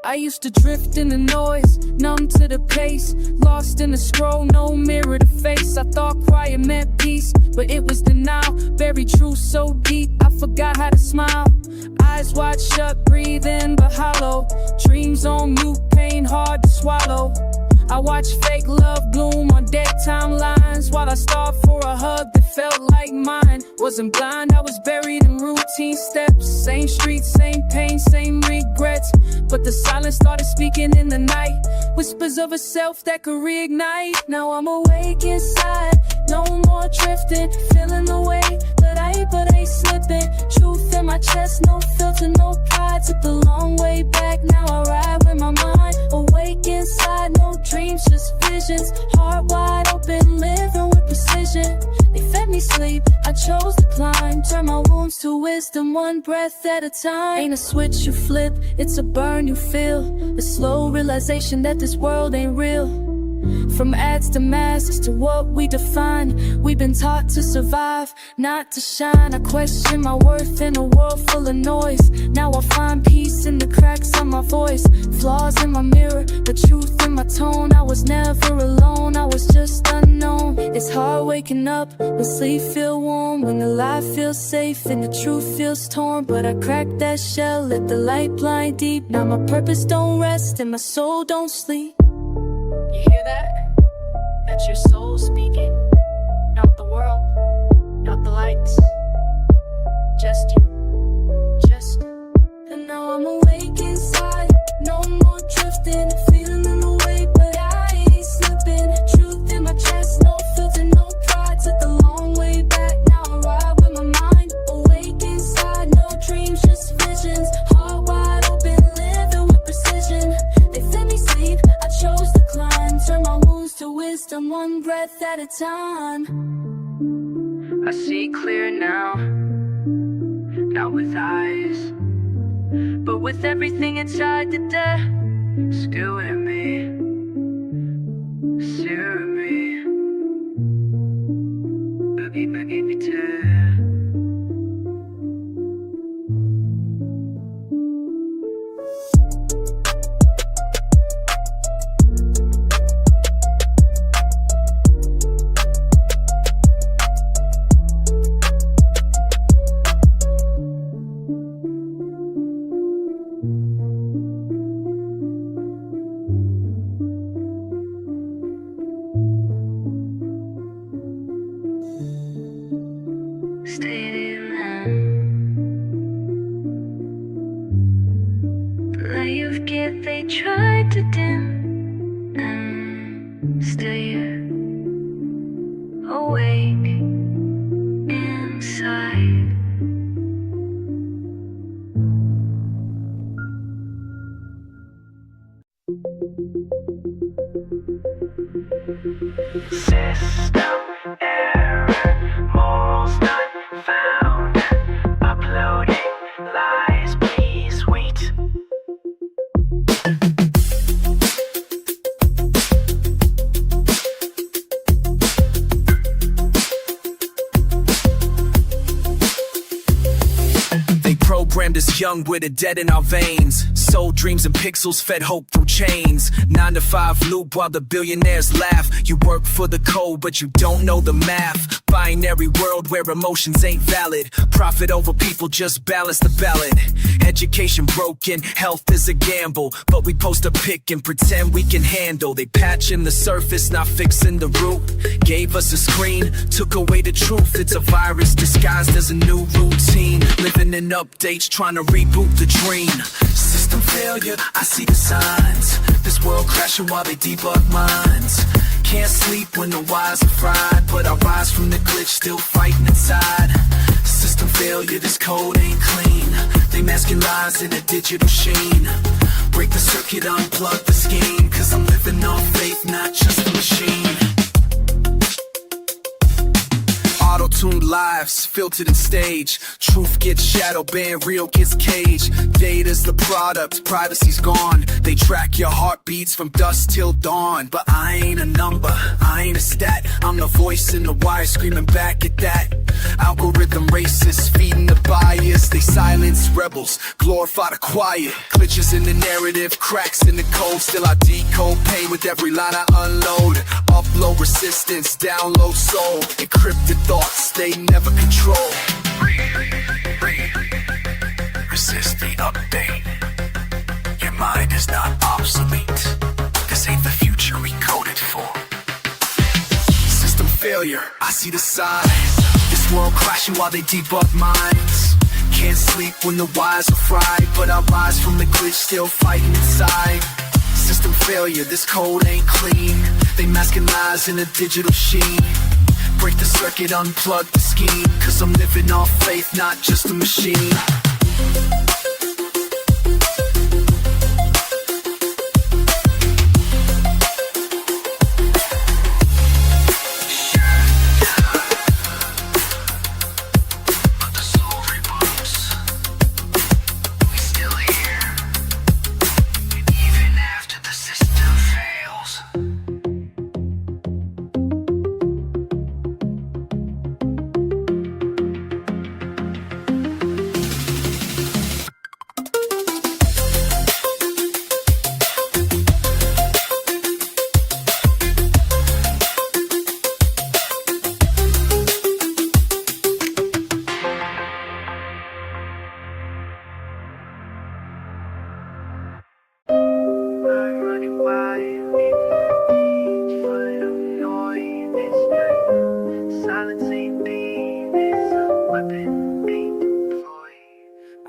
I used to drift in the noise, numb to the pace, lost in the scroll, no mirror to face. I thought quiet meant peace, but it was denial. Buried truth so deep, I forgot how to smile. Eyes wide shut, breathe in but hollow. Dreams on mute, pain hard to swallow. I watch fake love bloom on dead timelines, while I starved for a hug that felt like mine. Wasn't blind, I was buried in routine steps. Same streets, same pain, same regrets. But the silence started speaking in the night, whispers of a self that could reignite. Now I'm awake inside, no more drifting, feeling the way, but I ain't slipping. Truth in my chest, no filter, no pride. Took the long way back, now I ride with my mind. Awake inside, no dreams, just visions. Heart wide open, living with precision. They fed me sleep, I chose to climb. Turn my wounds to wisdom, one breath at a time. Ain't a switch you flip, it's a burn you feel. A slow realization that this world ain't real. From ads to masks to what we define, we've been taught to survive, not to shine. I question my worth in a world full of noise. Now I find peace in the cracks of my voice. Flaws in my mirror, the truth in my tone. I was never alone, I was just unknown. It's hard waking up when sleep feel warm, when the lie feels safe and the truth feels torn. But I cracked that shell, let the light blind deep. Now my purpose don't rest and my soul don't sleep. You hear that? That's your soul speaking. Not the world, not the lights. Just you, just. And now I'm awake inside, no more drifting. Feeling in the way, but I ain't slipping. Truth in my chest, no filter, no pride. Took the long way back, now I ride with my mind. Awake inside, no dreams, just visions. Heart wide open, living with precision. They fed me sleep, I chose to climb. Turn my wounds to wisdom, one breath at a time. I see clear now, not with eyes, but with everything inside the dead. Still with me, still with me. Boogie, boogie, boogie. They tried to dim, and still you're awake inside. System error, morals not found. Uploading lies, please wait. Programmed us young with a dead in our veins. Sold dreams and pixels, fed hope through chains. 9 to 5 loop while the billionaires laugh. You work for the code but you don't know the math. Binary world where emotions ain't valid. Profit over people, just balance the ballot. Education broken, health is a gamble, but we post a pic and pretend we can handle. They patching the surface, not fixing the root. Gave us a screen, took away the truth. It's a virus disguised as a new routine. Living in updates, trying to reboot the dream. System failure, I see the signs. This world crashing while they debug minds. Can't sleep when the wires are fried, but I rise from the glitch, still fighting inside. System failure, this code ain't clean. They masking lies in a digital sheen. Break the circuit, unplug the scheme, cause I'm living on faith, not just a machine. Auto-tuned lives, filtered and staged. Truth gets shadow banned, real gets caged. Data's the product, privacy's gone. They track your heartbeats from dusk till dawn. But I ain't a number, I ain't a stat, I'm the voice in the wire screaming back at that. Algorithm racists feeding the bias. They silence rebels, glorify the quiet. Glitches in the narrative, cracks in the code. Still I decode pain with every line I unload. Upload resistance, download soul. Encrypted thoughts they never control. Resist the update. Your mind is not obsolete. This ain't the future we coded for. System failure, I see the signs. This world crashing while they debug minds. Can't sleep when the wires are fried, but I rise from the glitch still fighting inside. System failure, this code ain't clean. They masking lies in a digital sheen. Break the circuit, unplug the scheme. Cause I'm living off faith, not just a machine.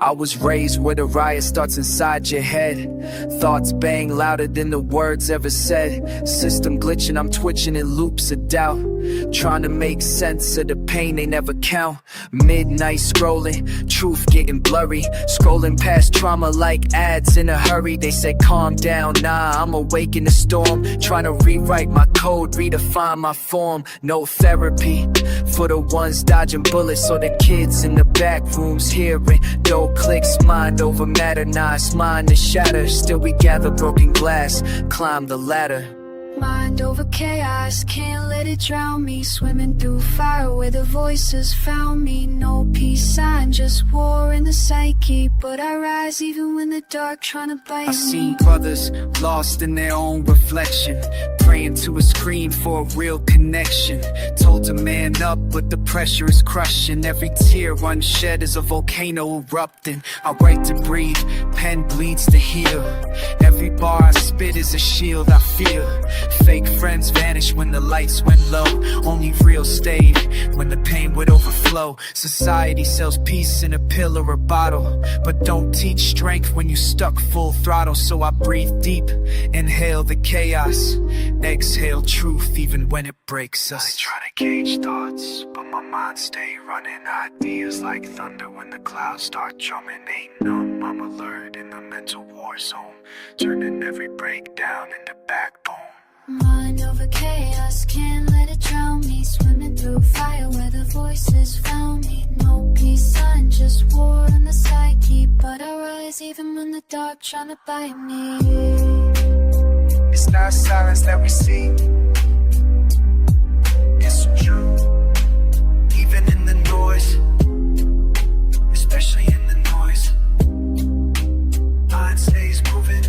I was raised where the riot starts inside your head. Thoughts bang louder than the words ever said. System glitching, I'm twitching in loops of doubt. Trying to make sense of the pain they never count. Midnight scrolling, truth getting blurry. Scrolling past trauma like ads in a hurry. They say calm down, nah, I'm awake in the storm. Trying to rewrite my code, redefine my form. No therapy for the ones dodging bullets, or the kids in the back rooms hearing dope clicks. Mind over matter, nah, it's mine to shatter. Still we gather broken glass, climb the ladder. Mind over chaos, can't let it drown me. Swimming through fire where the voices found me. No peace sign, just war in the psyche. But I rise even when the dark trying to bite me. I've seen brothers lost in their own reflection, praying to a screen for a real connection. Told to man up, but the pressure is crushing. Every tear unshed is a volcano erupting. I write to breathe, pen bleeds to heal. Every bar I spit is a shield I feel. Fake friends vanish when the lights went low. Only real stayed when the pain would overflow. Society sells peace in a pill or a bottle, but don't teach strength when you stuck full throttle. So I breathe deep, inhale the chaos, exhale truth even when it breaks us. I try to gauge thoughts, but my mind stay running. Ideas like thunder when the clouds start drumming. Ain't numb, I'm alert in the mental war zone, turning every breakdown into backbone. Mind over chaos, can't let it drown me. Swimming through fire where the voices found me. No peace sign, just war in the psyche. But I rise even when the dark trying to bite me. It's not silence that we see, it's true. Even in the noise, especially in the noise, mind stays moving.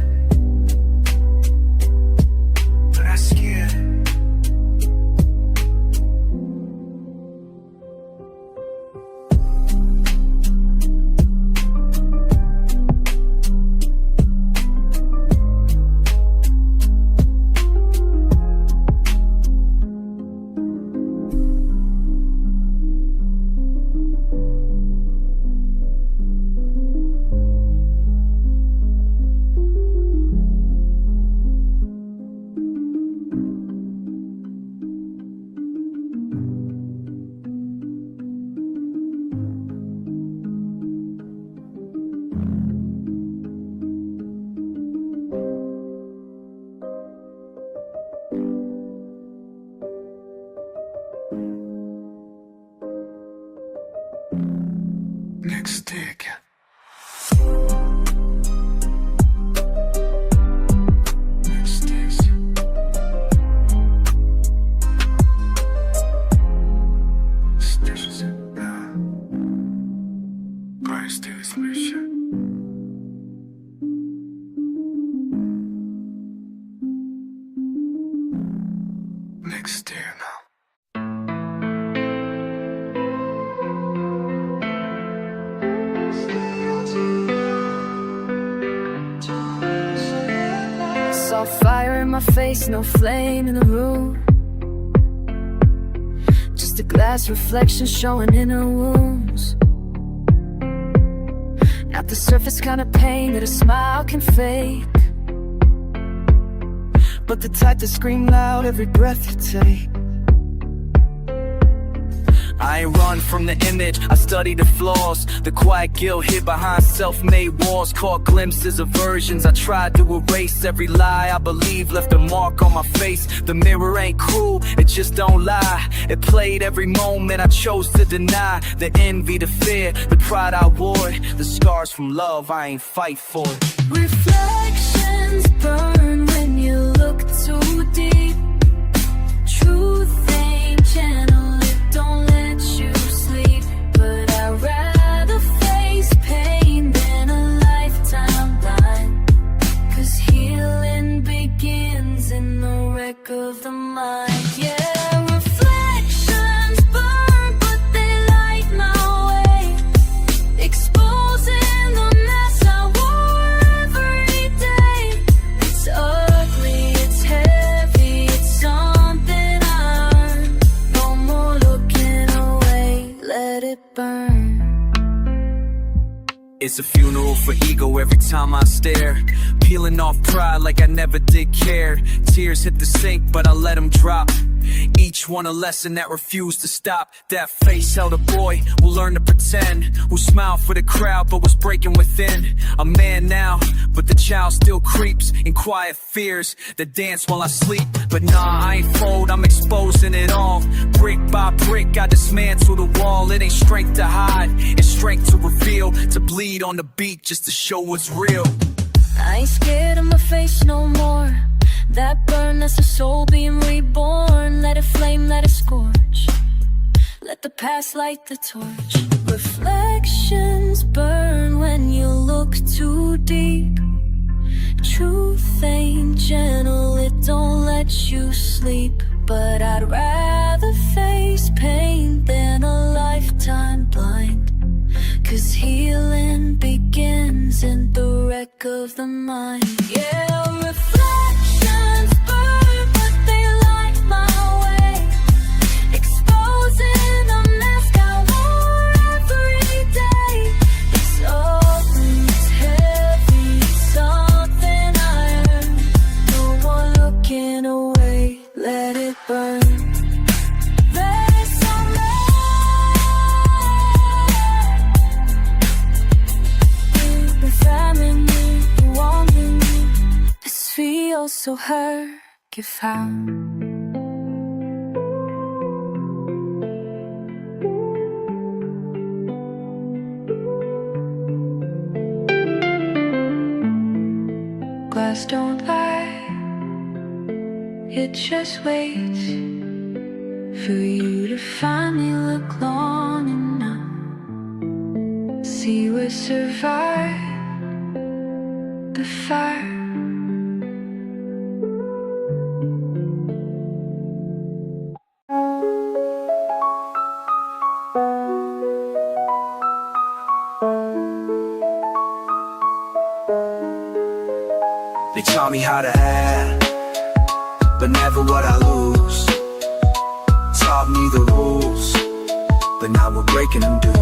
But I'm scared. Next stick. Next sticks. Next year now. Saw fire in my face, no flame in the room. Just a glass reflection showing inner wounds. At the surface kind of pain that a smile can fake, but the type that scream loud every breath you take. I ain't run from the image, I study the flaws. The quiet guilt hid behind self-made walls. Caught glimpses of versions I tried to erase. Every lie I believe left a mark on my face. The mirror ain't cruel, it just don't lie. It played every moment I chose to deny. The envy, the fear, the pride I wore, the scars from love I ain't fight for. Reflections burn when you look too deep. Truth ain't channel, it don't let you sleep. But I'd rather face pain than a lifetime blind. 'Cause healing begins in the wreck of the mind. Yeah, reflections burn, but they light my way. Exposing the mess I wore every day. It's ugly, it's heavy, it's something I earned. No more looking away, let it burn. It's a funeral for ego every time I stare. Peeling off pride like I never did care. Tears hit the sink, but I let them drop. Each one a lesson that refused to stop. That face held a boy who learned to pretend, who smiled for the crowd but was breaking within. A man now, but the child still creeps in quiet fears that dance while I sleep. But nah, I ain't fold, I'm exposing it all. Brick by brick, I dismantle the wall. It ain't strength to hide, it's strength to reveal. To bleed on the beat just to show what's real. I ain't scared of my face no more. That burn, that's the soul being reborn. Let it flame, let it scorch. Let the past light the torch. Reflections burn when you look too deep. Truth ain't gentle, it don't let you sleep. But I'd rather face pain than a lifetime blind. 'Cause healing begins in the wreck of the mind. Yeah, reflections burn, but they light my way. Exposing the mask I wore every day. It's ugly, it's heavy, it's something I earned. No more looking away, let it burn. Feels so hergefahren. Glass don't lie, it just waits for you to finally look long enough. See we survive the fire. They taught me how to act, but never what I lose. Taught me the rules, but now we're breaking them, dude.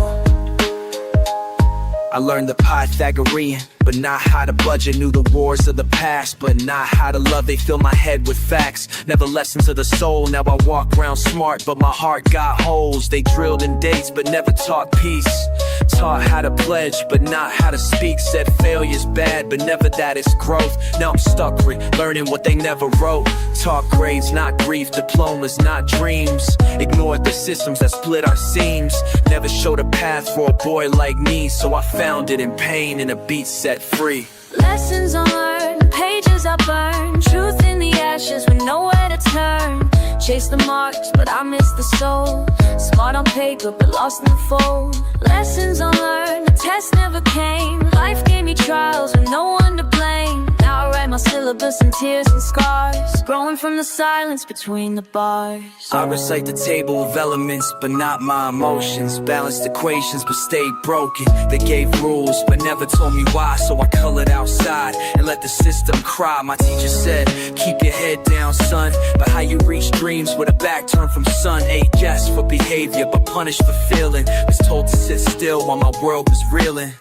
I learned the Pythagorean, but not how to budget. Knew the wars of the past, but not how to love. They fill my head with facts, never lessons of the soul. Now I walk around smart, but my heart got holes. They drilled in dates, but never taught peace. Taught how to pledge, but not how to speak. Said failure's bad, but never that it's growth. Now I'm stuck learning what they never wrote. Taught grades, not grief, diplomas, not dreams. Ignored the systems that split our seams. Never showed a path for a boy like me, so I found it in pain and a beat set free. Lessons unlearned, pages I burn. Truth in the ashes with nowhere to turn. Chase the marks, but I miss the soul. Smart on paper, but lost in the fold. Lessons unlearned, the test never came. Life gave me trials with no one to blame. Now I write write my syllabus in tears and scars, growing from the silence between the bars. I recite the table of elements, but not my emotions. Balanced equations, but stayed broken. They gave rules, but never told me why. So I colored outside and let the system cry. My teacher said, keep your head down, son. But how you reach dreams with a back turned from sun. Ain't just for behavior, but punished for feeling. Was told to sit still while my world was reeling.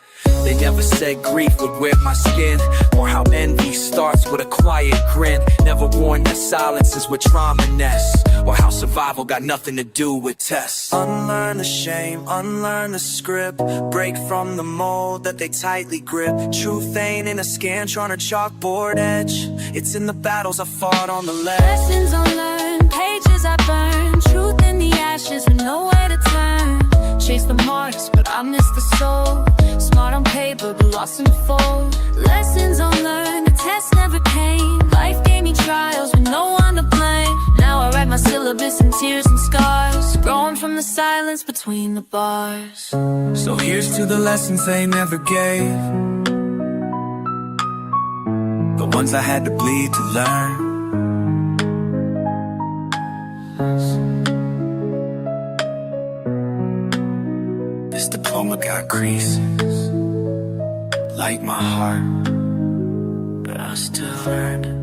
They never said grief would wear my skin, or how envy starts with a quiet grin. Never warned that silence is where trauma nests, or how survival got nothing to do with tests. Unlearn the shame, unlearn the script, break from the mold that they tightly grip. Truth ain't in a scantron on a chalkboard edge, it's in the battles I fought on the ledge. Lessons unlearned, pages I burned, truth in the ashes with nowhere to turn. Chase the marks, but I miss the soul. Smart on paper, but lost in the fold. Lessons unlearned, the test never came. Life gave me trials with no one to blame. Now I write my syllabus in tears and scars, growing from the silence between the bars. So here's to the lessons they never gave, the ones I had to bleed to learn. This diploma got creases, like my heart, but I still learned.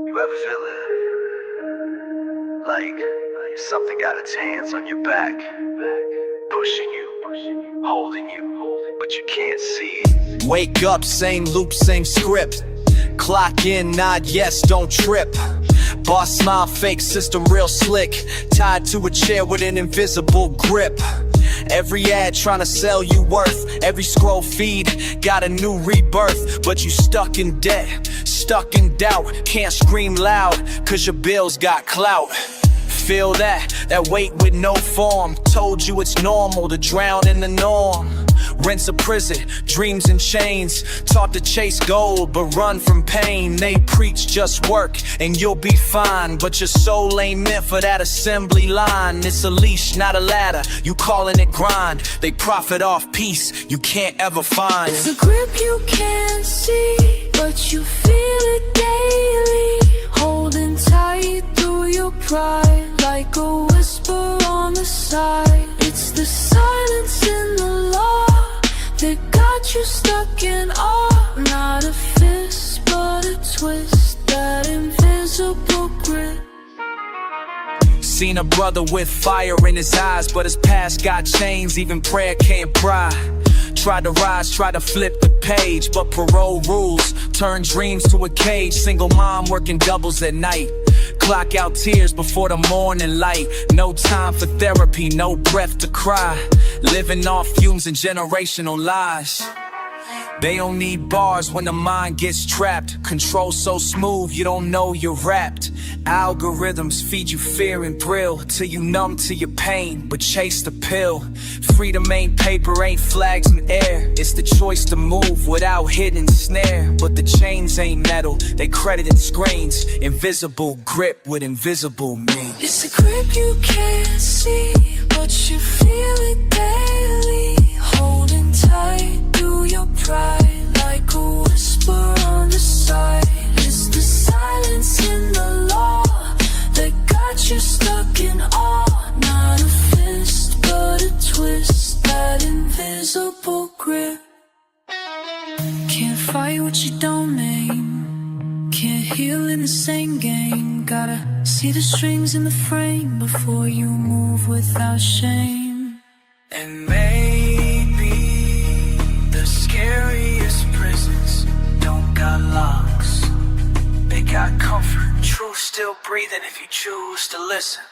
You ever feel it? Like something got its hands on your back, pushing you, holding you, but you can't see it. Wake up, same loop, same script. Clock in, nod yes, don't trip. Boss smile, fake system real slick. Tied to a chair with an invisible grip. Every ad trying to sell you worth. Every scroll feed got a new rebirth. But you stuck in debt, stuck in doubt. Can't scream loud, cause your bills got clout. Feel that weight with no form. Told you it's normal to drown in the norm. Rents a prison, dreams in chains. Taught to chase gold but run from pain. They preach just work and you'll be fine, but your soul ain't meant for that assembly line. It's a leash, not a ladder, you calling it grind. They profit off peace you can't ever find. It's a grip you can't see, but you feel it daily. Holding tight through your pride, like a whisper on the side. It's the silence in the law that got you stuck in awe. Not a fist, but a twist, that invisible grip. Seen a brother with fire in his eyes, but his past got chains, even prayer can't pry. Tried to rise, tried to flip the page, but parole rules turn dreams to a cage. Single mom working doubles at night. Clock out tears before the morning light. No time for therapy, no breath to cry. Living off fumes and generational lies. They don't need bars when the mind gets trapped. Control so smooth you don't know you're wrapped. Algorithms feed you fear and thrill till you numb to your pain, but chase the pill. Freedom ain't paper, ain't flags in air. It's the choice to move without hidden snare. But the chains ain't metal, they credit in screens. Invisible grip with invisible means. It's a grip you can't see, but you feel it daily. Holding tight through your pride, like a whisper on the side. It's the silence in the law that got you stuck in awe. Not a fist, but a twist, that invisible grip. Can't fight what you don't name, can't heal in the same game. Gotta see the strings in the frame before you move without shame. And maybe the scariest prison offer. Truth still breathing if you choose to listen.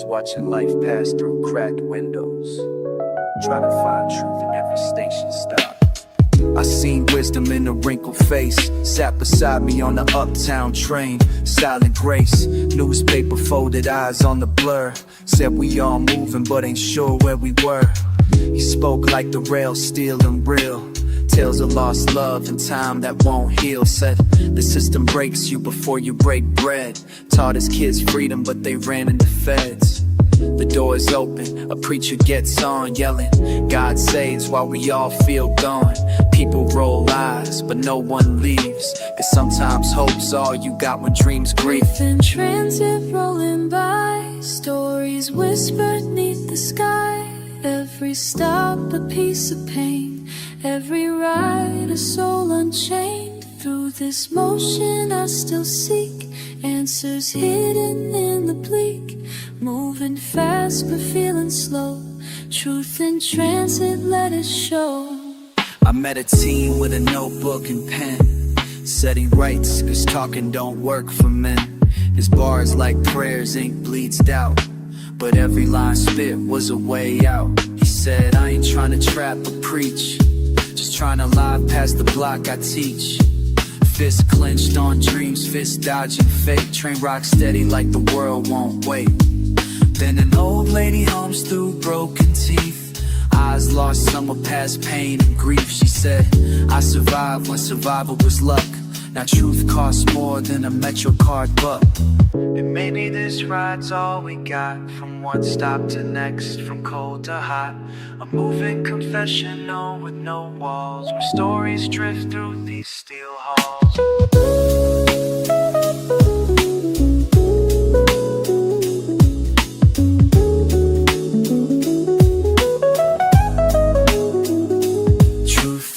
Watching life pass through cracked windows, trying to find truth in every station stop. I seen wisdom in a wrinkled face, sat beside me on the uptown train. Silent grace, newspaper folded eyes on the blur. Said we all moving but ain't sure where we were. He spoke like the rail, steel and real. Tales of lost love and time that won't heal. Said the system breaks you before you break bread. Taught his kids freedom but they ran into feds. The door is open, a preacher gets on yelling, God saves while we all feel gone. People roll eyes but no one leaves, cause sometimes hope's all you got when dreams grieve. In transit rolling by, stories whispered neath the sky. Every stop a piece of pain, every ride a soul unchained. Through this motion I still seek answers hidden in the bleak. Moving fast but feeling slow, truth in transit, let it show. I met a teen with a notebook and pen. Said he writes cause talking don't work for men. His bars like prayers, ink bleeds out, but every line spit was a way out. He said I ain't trying to trap or preach, just trying to live past the block I teach. Fist clenched on dreams, fist dodging fate. Train rock steady like the world won't wait. Then an old lady hums through broken teeth, eyes lost summer past pain and grief. She said, I survived when survival was luck. Now truth costs more than a Metro card buck. And maybe this ride's all we got, from one stop to next, from cold to hot. A moving confessional with no walls, where stories drift through these steel halls.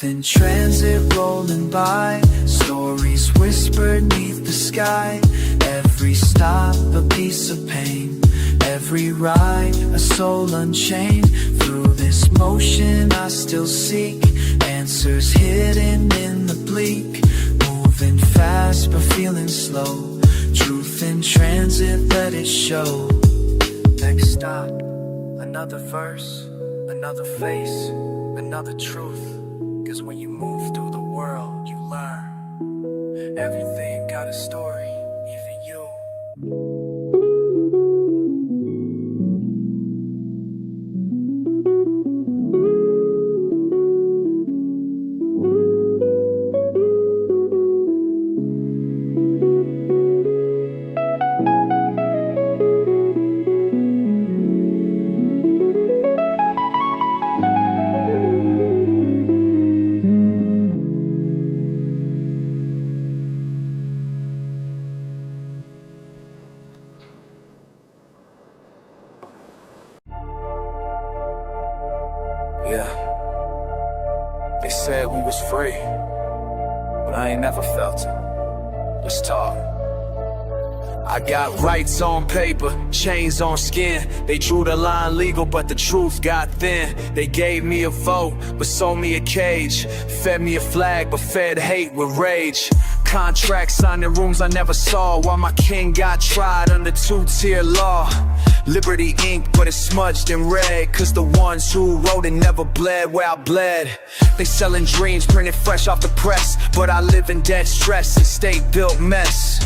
In transit rolling by, stories whispered neath the sky. Every stop a piece of pain, every ride a soul unchained. Through this motion I still seek answers hidden in the bleak. Moving fast but feeling slow, truth in transit, let it show. Next stop, another verse, another face, another truth. Cause when you move through the world, you learn. Everything got a story, even you. Yeah, they said we was free, but I ain't never felt it. Let's talk. I got rights on paper, chains on skin. They drew the line legal, but the truth got thin. They gave me a vote, but sold me a cage. Fed me a flag, but fed hate with rage. Contracts signed in rooms I never saw, while my king got tried under two-tier law. Liberty ink, but it's smudged in red, cause the ones who wrote it never bled where I bled. They selling dreams printed fresh off the press, but I live in dead stress and state-built mess.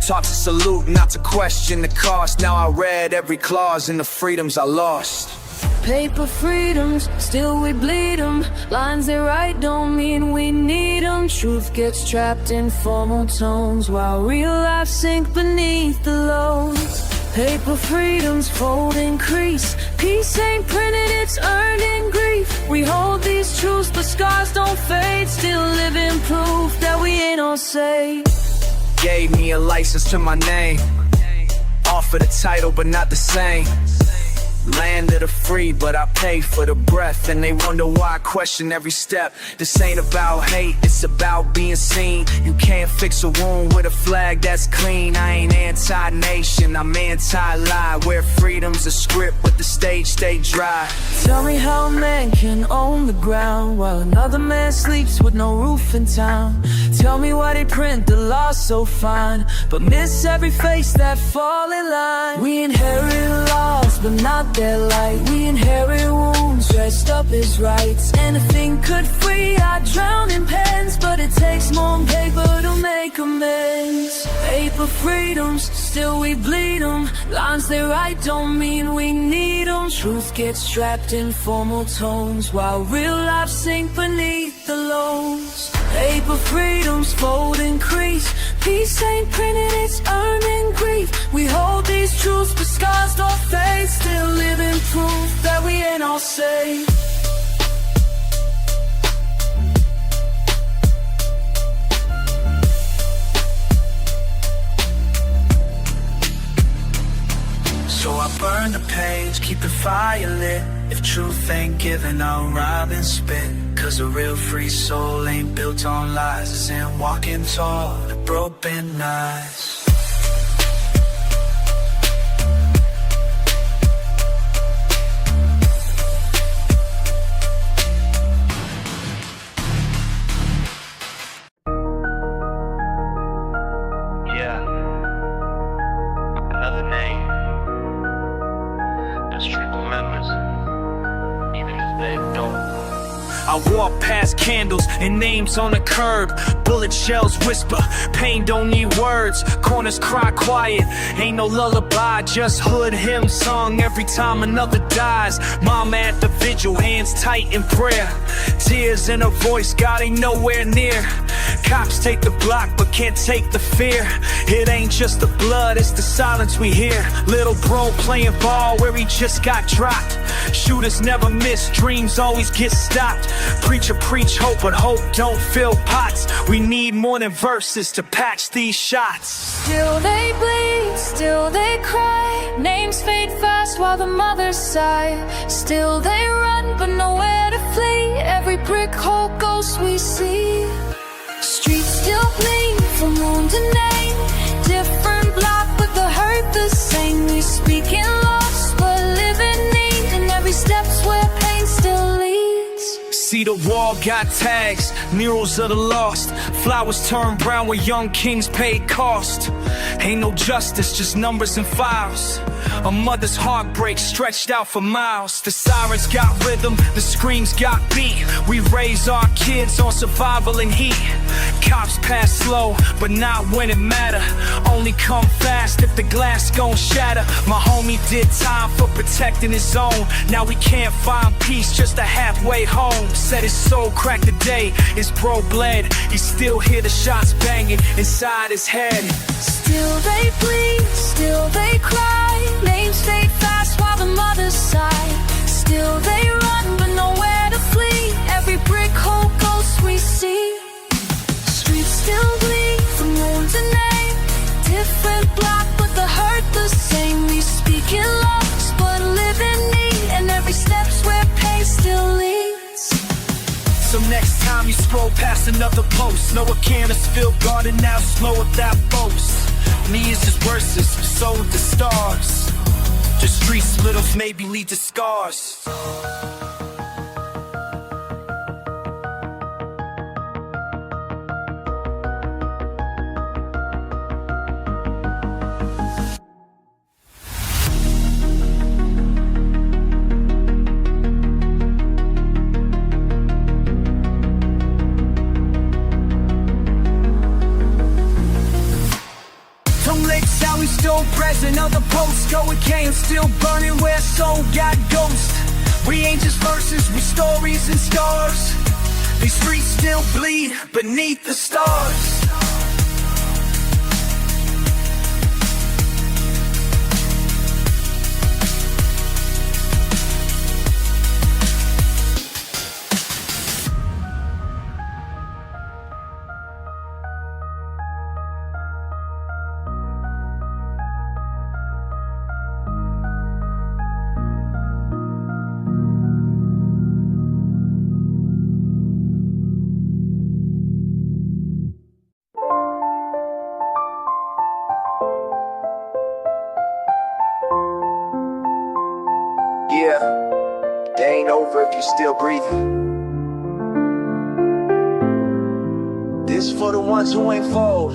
Taught to salute, not to question the cost. Now I read every clause in the freedoms I lost. Paper freedoms, still we bleed 'em. Lines they write don't mean we need 'em. Truth gets trapped in formal tones, while real life sink beneath the loads. Paper freedoms fold and crease. Peace ain't printed, it's earned in grief. We hold these truths, but scars don't fade. Still living proof that we ain't all safe. Gave me a license to my name. Offered a title, but not the same. Land of the free, but I pay for the breath. And they wonder why I question every step. This ain't about hate, it's about being seen. You can't fix a wound with a flag that's clean. I ain't anti-nation, I'm anti-lie. Where freedom's a script, but the stage stay dry. Tell me how a man can own the ground while another man sleeps with no roof in town. Tell me why they print the law so fine, but miss every face that fall in line. We inherit laws, but not their light. We inherit wounds dressed up as rights. Anything could free our drowning pens, but it takes more paper to make amends. Paper freedoms, still we bleed 'em. Lines they write don't mean we need 'em. Truth gets trapped in formal tones, while real life sink beneath the loads. Paper freedoms fold and crease. Peace ain't printed, it's earned in grief. We hold these truths, but scars don't fade. Still living proof that we ain't all safe. So I burn the page, keep the fire lit. If truth ain't given, I'll rhyme and spit. Cause a real free soul ain't built on lies. It's in walking tall, the broken eyes. Yeah, another name. There's triple members, even if they don't. I walk past candles and names on the curb. Bullet shells whisper, pain don't need words. Corners cry quiet, ain't no lullaby. Just hood hymn sung every time another dies. Mama at the vigil, hands tight in prayer. Tears in her voice, God ain't nowhere near. Cops take the block but can't take the fear. It ain't just the blood, it's the silence we hear. Little bro playing ball where he just got dropped. Shooters never miss, dreams always get stopped. Preacher preach hope, but hope don't fill pots. We need more than verses to patch these shots. Still they bleed, still they cry. Names fade fast while the mothers sigh. Still they run, but nowhere to flee. Every brick hole ghost we see. Streets still bleed from wound to name. Different block, but the hurt the same. We speak in loss, but live in need. And every step's where pain still leads. See the wall got tags, murals of the lost. Flowers turn brown where young kings paid cost. Ain't no justice, just numbers and files. A mother's heartbreak stretched out for miles. The sirens got rhythm, the screams got beat. We raise our kids on survival and heat. Cops pass slow, but not when it matter. Only come fast if the glass gon' shatter. My homie did time for protecting his own. Now we can't find peace, just a halfway home. Said his soul cracked the day, his bro bled. He still hear the shots banging inside his head. Still they bleed, still they cry. Names fade fast while the mothers sigh. Still they run, but nowhere to flee. Every brick hole ghost we see. Streets still bleed from wound to name. Different block, but the hurt the same. We speak in loss, but live in need. And every step's where pain still leads. So next time you scroll past another post, know a canvas filled garden now, slow without boast. Me is just verses, so with the stars. Just streets, little maybe lead to scars. Still present, other posts go again, still burning where soul got ghost. We ain't just verses, we stories and scars. These streets still bleed beneath the stars. Yeah, they ain't over if you're still breathing. This for the ones who ain't fold.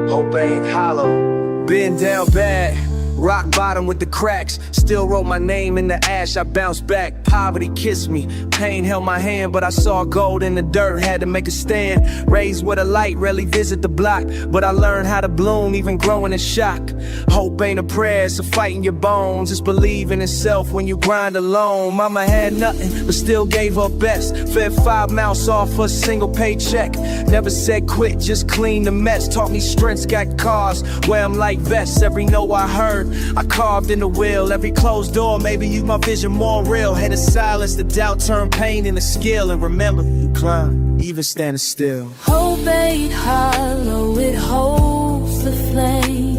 Hope ain't hollow. Been down bad, rock bottom with the cracks. Still wrote my name in the ash, I bounced back. Poverty kissed me, pain held my hand, but I saw gold in the dirt, had to make a stand. Raised with a light, rarely visit the block, but I learned how to bloom, even growing in shock. Hope ain't a prayer, it's a fight in your bones. It's believing in self when you grind alone. Mama had nothing, but still gave her best. Fed 5 mouths off for a single paycheck. Never said quit, just clean the mess. Taught me strength's got cars, wear 'em like vests. Every no I heard, I carved in the wheel. Every closed door, maybe use my vision more real. Head of silence, the doubt turned pain into skill. And remember, you climb, even standing still. Hope ain't hollow, it holds the flame.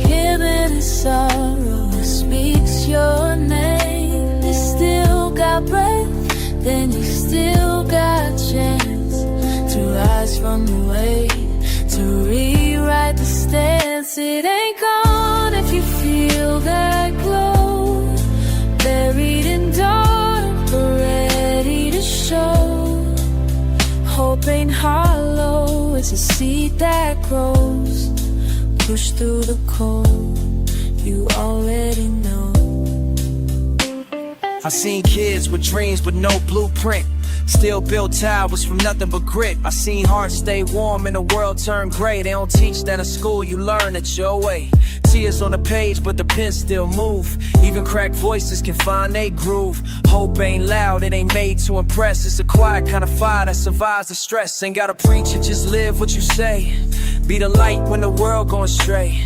Given in sorrow, it speaks your name. You still got breath, then you still got chance to rise from the weight, to rewrite the stance. It ain't gone if you feel that glow, buried in dark, but ready to show. Hope ain't hollow, it's a seed that grows. Push through the cold, you already know. I seen kids with dreams but no blueprint, still build towers from nothing but grit. I seen hearts stay warm and the world turn gray. They don't teach that in school, you learn it your way. Tears on the page but the pen still move. Even cracked voices can find they groove. Hope ain't loud, it ain't made to impress. It's a quiet kind of fire that survives the stress. Ain't gotta preach it, just live what you say. Be the light when the world going stray.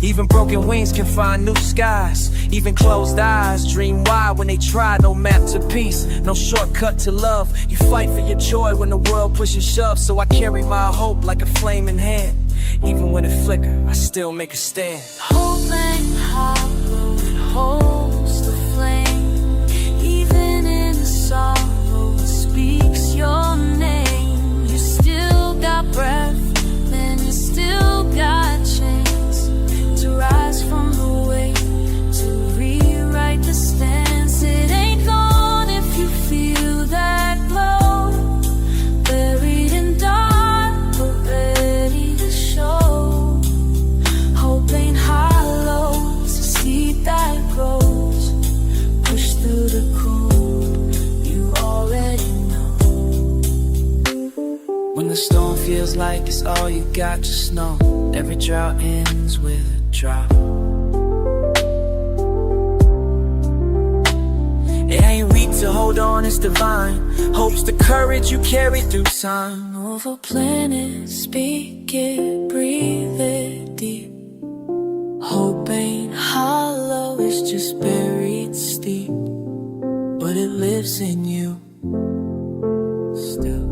Even broken wings can find new skies. Even closed eyes dream wide when they try. No map to peace, no shortcut to love. You fight for your joy when the world pushes shove. So I carry my hope like a flame in hand. Even when it flicker, I still make a stand. Hope ain't hollow, it holds the flame. Even in the sorrow, it speaks your name. You still got breath, then you still got chance to rise from the weight, to rewrite the stance. It ain't gone if you feel that glow, buried in dark, but ready to show. Hope ain't hollow, it's a seed that grows. Push through the cold, you already know. When the storm feels like it's all you got, just know every drought ends with a drop. It ain't weak to hold on, it's divine. Hope's the courage you carry through time. Over planets, speak it, breathe it deep. Hope ain't hollow, it's just buried steep, but it lives in you still.